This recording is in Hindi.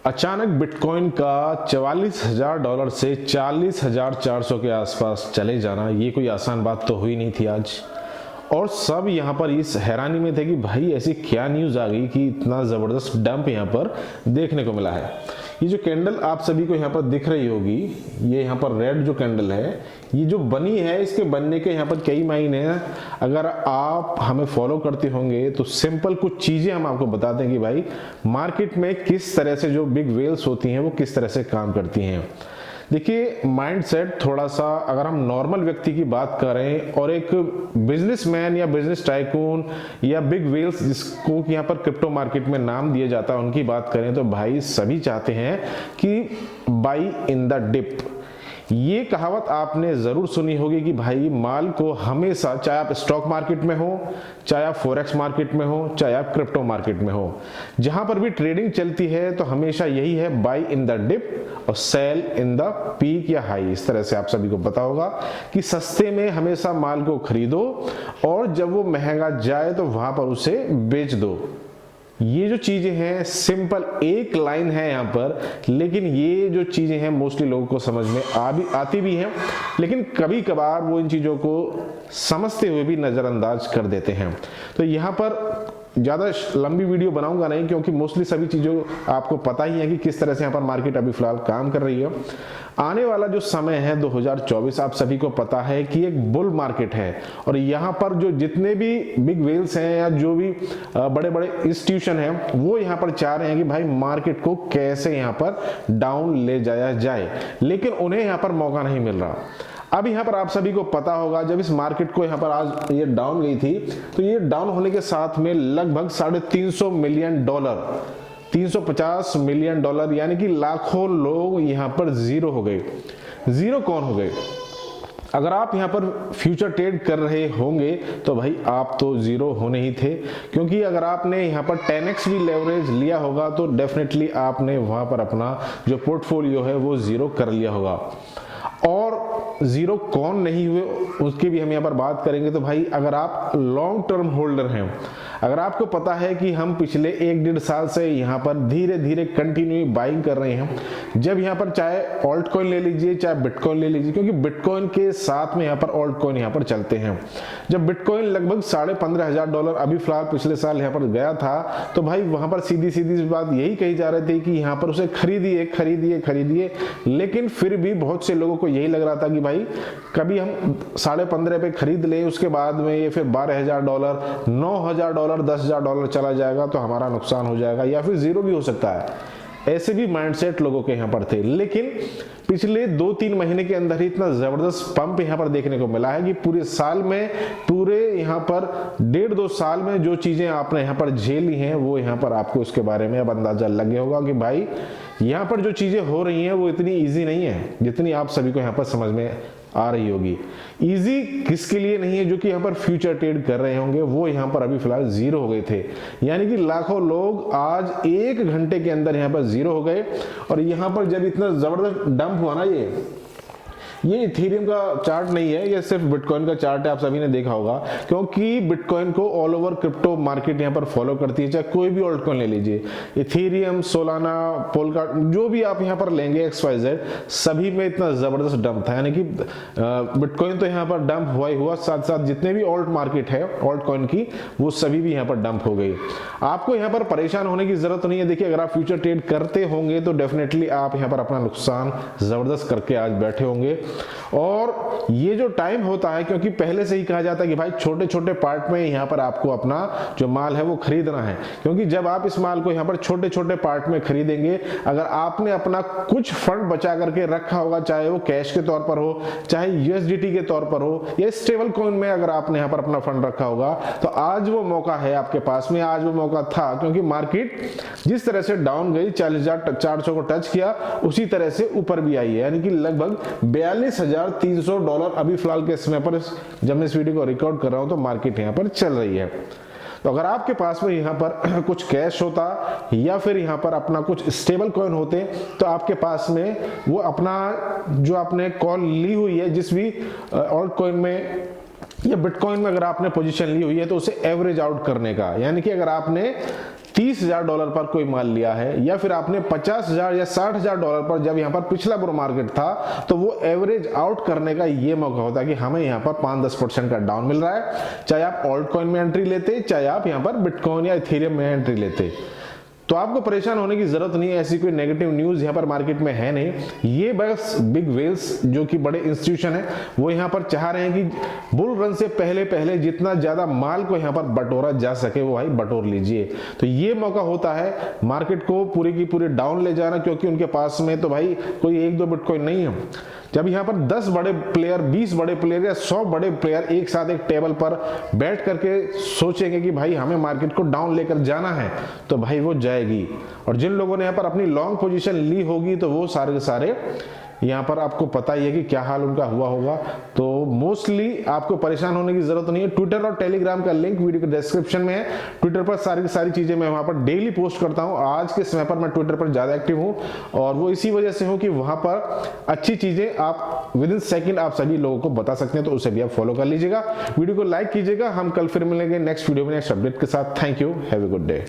अचानक बिटकॉइन का $44,000 से 40,400 के आसपास चले जाना, ये कोई आसान बात तो हुई नहीं थी आज। और सब यहाँ पर इस हैरानी में थे कि भाई ऐसी क्या न्यूज़ आ गई कि इतना ज़बरदस्त डंप यहाँ पर देखने को मिला है। ये जो कैंडल आप सभी को यहाँ पर दिख रही होगी, ये यहाँ पर रेड जो कैंडल है, ये जो बनी है, इसके बनने के यहाँ पर कई महीने हैं। अगर आप हमें फॉलो करते होंगे तो सिंपल कुछ चीज़ें हम आपको बता दें कि भाई मार्केट में किस तरह से जो बिग वेल्स होती हैं वो किस तरह से काम करती हैं। देखिए, माइंडसेट थोड़ा सा, अगर हम नॉर्मल व्यक्ति की बात करें और एक बिजनेसमैन या बिजनेस टाइकून या बिग वेल्स जिसको यहाँ पर क्रिप्टो मार्केट में नाम दिया जाता है, उनकी बात करें तो भाई सभी चाहते हैं कि बाई इन द डिप। ये कहावत आपने ज़रूर सुनी होगी कि भाई माल को हमेशा, चाहे आप स्टॉक मार्केट में हो, चाहे आप फॉरेक्स मार्केट में हो, चाहे आप क्रिप्टो मार्केट में हो, जहां पर भी ट्रेडिंग चलती है तो हमेशा यही है, बाई इन द डिप और सेल इन द पीक या हाई। इस तरह से आप सभी को पता होगा कि सस्ते में हमेशा माल को खरीदो और जब वो महंगा जाए तो वहां पर उसे बेच दो। ये जो चीजें हैं सिंपल एक लाइन है यहाँ पर, लेकिन ये जो चीजें हैं मोस्टली लोगों को समझ में आती भी हैं, लेकिन कभी कभार वो इन चीजों को समझते हुए भी नजरअंदाज कर देते हैं। तो यहाँ पर ज़्यादा लंबी वीडियो बनाऊंगा नहीं, क्योंकि मोस्टली सभी चीज़ों आपको पता ही है कि किस तरह से यहाँ पर मार्केट अभी फिलहाल काम कर रही है। आने वाला जो समय है 2024, आप सभी को पता है कि एक बुल मार्केट है, और यहाँ पर जो जितने भी बिग वेल्स हैं या जो भी बड़े बड़े इंस्टीट्यूशन हैं, वो यहाँ पर चाह रहे हैं कि भाई मार्केट को कैसे यहाँ पर डाउन ले जाया जाए, लेकिन उन्हें यहाँ पर मौका नहीं मिल रहा। अब यहाँ पर आप सभी को पता होगा, जब इस मार्केट को यहाँ पर आज ये डाउन गई थी, तो ये डाउन होने के साथ में लगभग $350 मिलियन, $350 मिलियन, यानी कि लाखों लोग यहाँ पर जीरो हो गए। जीरो कौन हो गए? अगर आप यहाँ पर फ्यूचर ट्रेड कर रहे होंगे तो भाई आप तो जीरो होने ही थे, क्योंकि अगर आपने यहाँ पर 10x भी लेवरेज लिया होगा तो डेफिनेटली आपने वहाँ पर अपना जो पोर्टफोलियो है वो जीरो कर लिया होगा। और जीरो कौन नहीं हुए उसकी भी हम यहाँ पर बात करेंगे। तो भाई अगर आप लॉन्ग टर्म होल्डर हैं, अगर आपको पता है कि हम पिछले 1-1.5 साल से यहाँ पर धीरे धीरे कंटिन्यू बाइंग कर रहे हैं, जब यहाँ पर चाहे ऑल्ट कॉइन ले लीजिए चाहे बिटकॉइन ले लीजिए, क्योंकि बिटकॉइन के साथ में यहाँ पर ऑल्ट कॉइन यहाँ पर चलते हैं। जब बिटकॉइन लगभग $15,500 अभी फिलहाल पिछले साल यहाँ पर गया था, तो भाई वहां पर सीधी सीधी बात यही कही जा रही थी कि यहाँ पर उसे खरीदिए खरीदिए खरीदिए, लेकिन फिर भी बहुत से लोगों को यही लग रहा था कि भाई कभी हम $15,500 पे खरीद लें, उसके बाद में ये फिर $12,000, $9,000, $10,000 चला जाएगा तो हमारा नुकसान हो जाएगा, या फिर जीरो भी हो सकता है। ऐसे भी माइंडसेट लोगों के यहाँ पर थे। लेकिन पिछले 2-3 महीने के अंदर ही इतना जबरदस्त पंप यहाँ पर देखने को मिला है कि पूरे साल में, पूरे यहाँ पर 1.5-2 साल में जो चीजें आपने यहाँ पर झेली हैं, वो यहाँ पर आपको उसके बारे में अब अंदाजा लग गया होगा कि भाई यहाँ पर जो चीजें हो रही हैं वो इतनी ईजी नहीं है जितनी आप सभी को यहाँ पर समझ में आ रही होगी। इजी किसके लिए नहीं है? जो कि यहाँ पर फ्यूचर ट्रेड कर रहे होंगे, वो यहाँ पर अभी फिलहाल जीरो हो गए थे, यानी कि लाखों लोग आज 1 घंटे के अंदर यहाँ पर जीरो हो गए। और यहाँ पर जब इतना जबरदस्त डंप हुआ ना, ये इथेरियम का चार्ट नहीं है, ये सिर्फ बिटकॉइन का चार्ट है, आप सभी ने देखा होगा, क्योंकि बिटकॉइन को ऑल ओवर क्रिप्टो मार्केट यहाँ पर फॉलो करती है। चाहे कोई भी ऑल्ट कॉइन ले लीजिए, इथेरियम, सोलाना, पोलकार्ड, जो भी आप यहाँ पर लेंगे XYZ, सभी में इतना जबरदस्त डंप था। यानी कि बिटकॉइन तो यहाँ पर डंप हुआ ही हुआ, साथ साथ जितने भी ऑल्ट मार्केट है ऑल्ट कॉइन की, वो सभी भी यहाँ पर डंप हो गई। आपको यहाँ पर परेशान होने की जरूरत नहीं है। देखिए, अगर आप फ्यूचर ट्रेड करते होंगे तो डेफिनेटली आप यहाँ पर अपना नुकसान जबरदस्त करके आज बैठे होंगे। और ये जो टाइम होता है, क्योंकि पहले से ही कहा जाता है कि भाई छोटे छोटे पार्ट में यहाँ पर आपको अपना जो माल है वो खरीदना है, क्योंकि जब आप इस माल को यहाँ पर छोटे छोटे पार्ट में खरीदेंगे, अगर आपने अपना कुछ फंड बचा करके रखा होगा, चाहे वो कैश के तौर पर हो, चाहे USDT के तौर पर हो, या स्टेबल कॉइन में अगर आपने यहाँ पर अपना फंड रखा होगा, तो आज वो मौका है आपके पास में, आज वो मौका था। क्योंकि मार्केट जिस तरह से डाउन गई, 40,400 को टच किया, उसी तरह से ऊपर भी आई है, यानी कि लगभग $42,300 अभी फिलहाल के समय पर, जब मैं इस वीडियो को रिकॉर्ड कर रहा हूं तो मार्केट यहाँ पर चल रही है। तो अगर आपके पास में यहाँ पर कुछ कैश होता या फिर यहाँ पर अपना कुछ स्टेबल कॉइन होते, तो आपके पास में वो अपना जो आपने कॉल ली हुई है जिस भी ऑल्ट कॉइन में या बिटकॉइन में अगर आपने पोजीशन ली हुई है, तो उसे एवरेज आउट करने का, यानी कि अगर आपने $30,000 पर कोई माल लिया है, या फिर आपने $50,000 या $60,000 पर, जब यहाँ पर पिछला बुल मार्केट था, तो वो एवरेज आउट करने का ये मौका होता है कि हमें यहाँ पर 5-10% का डाउन मिल रहा है। चाहे आप ऑल्ट कॉइन में एंट्री लेते, चाहे आप यहाँ पर बिटकॉइन या इथेरियम में एंट्री लेते, तो आपको परेशान होने की जरूरत नहीं है। ऐसी कोई नेगेटिव न्यूज यहाँ पर मार्केट में है नहीं। ये बस बिग वेल्स जो कि बड़े इंस्टीट्यूशन है, वो यहाँ पर चाह रहे हैं कि बुल रन से पहले पहले जितना ज्यादा माल को यहाँ पर बटोरा जा सके वो भाई बटोर लीजिए। तो ये मौका होता है मार्केट को पूरी की पूरी डाउन ले जाना, क्योंकि उनके पास में तो भाई कोई 1-2 बिटकॉइन नहीं है। जब यहाँ पर 10 बड़े प्लेयर, 20 बड़े प्लेयर या 100 बड़े प्लेयर एक साथ एक टेबल पर बैठ करके सोचेंगे कि भाई हमें मार्केट को डाउन लेकर जाना है, तो भाई वो जाएगी। और जिन लोगों ने यहाँ पर अपनी लॉन्ग पोजीशन ली होगी, तो वो सारे के सारे यहाँ पर आपको पता ही है कि क्या हाल उनका हुआ होगा। तो मोस्टली आपको परेशान होने की जरूरत नहीं है। ट्विटर और टेलीग्राम का लिंक वीडियो के डिस्क्रिप्शन में है। ट्विटर पर सारी की सारी चीजें मैं वहां पर डेली पोस्ट करता हूं। आज के समय पर मैं ट्विटर पर ज्यादा एक्टिव हूं, और वो इसी वजह से हूं कि वहां पर अच्छी चीजें आप विद इन सेकंड आप सभी लोगों को बता सकते हैं। तो उसे भी आप फॉलो कर लीजिएगा, वीडियो को लाइक कीजिएगा। हम कल फिर मिलेंगे नेक्स्ट वीडियो में नेक्स्ट अपडेट के साथ। Thank you, have a good day.